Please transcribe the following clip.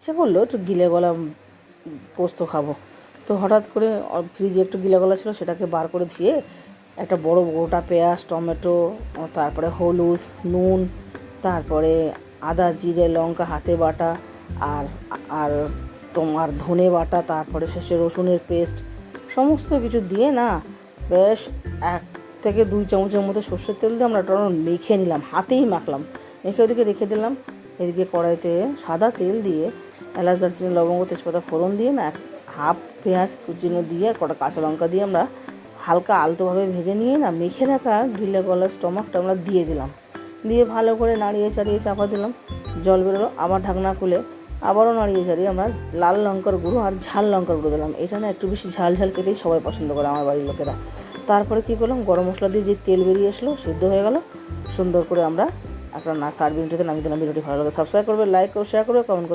ইচ্ছে করলো একটু গিলে গলা পোস্ত খাবো। তো হঠাৎ করে ফ্রিজে একটু গিলে গলা ছিল, সেটাকে বার করে ধুয়ে একটা বড় গোটা পেঁয়াজ, টমেটো, তারপরে হলুদ, নুন, তারপরে আদা জিরে লঙ্কা হাতে বাটা, আর আর তোমার ধনে বাটা, তারপরে শেষে রসুনের পেস্ট, সমস্ত কিছু দিয়ে না বেশ 1 থেকে 2 চামচের মতো সর্ষের তেল দিয়ে আমরা ওটা মেখে নিলাম, হাতেই মাখলাম। মেখে ওদিকে রেখে দিলাম। এদিকে কড়াইতে সাদা তেল দিয়ে এলাচ দারচিনি লবঙ্গ তেজপাতা ফোড়ন দিয়ে না হাফ পেঁয়াজ কুচিনো দিয়ে আর কটা কাঁচা লঙ্কা দিয়ে আমরা হালকা আলতোভাবে ভেজে নিয়ে না মেখে রাখা গিলে গলা স্টমাকটা আমরা দিয়ে দিলাম। দিয়ে ভালো করে নাড়িয়ে চাড়িয়ে চাপা দিলাম, জল বেরোলো। আবার ঢাকনা খুলে আবারও নাড়িয়ে চাড়িয়ে আমরা লাল লঙ্কার গুঁড়ো আর ঝাল লঙ্কার গুঁড়ো দিলাম। এটা না একটু বেশি ঝাল ঝাল খেতেই সবাই পছন্দ করে আমার বাড়ির লোকেরা। তারপরে কী করলাম, গরম মশলা দিয়ে যে তেল বেরিয়ে আসলো, সিদ্ধ হয়ে গেল, সুন্দর করে আমরা আপনার সার্ভিং ট্রেতে নামিয়ে দিলাম। ভিডিওটি ভালো লাগে সাবস্ক্রাইব করবে, লাইক করবে, শেয়ার করবে, কমেন্ট করবে।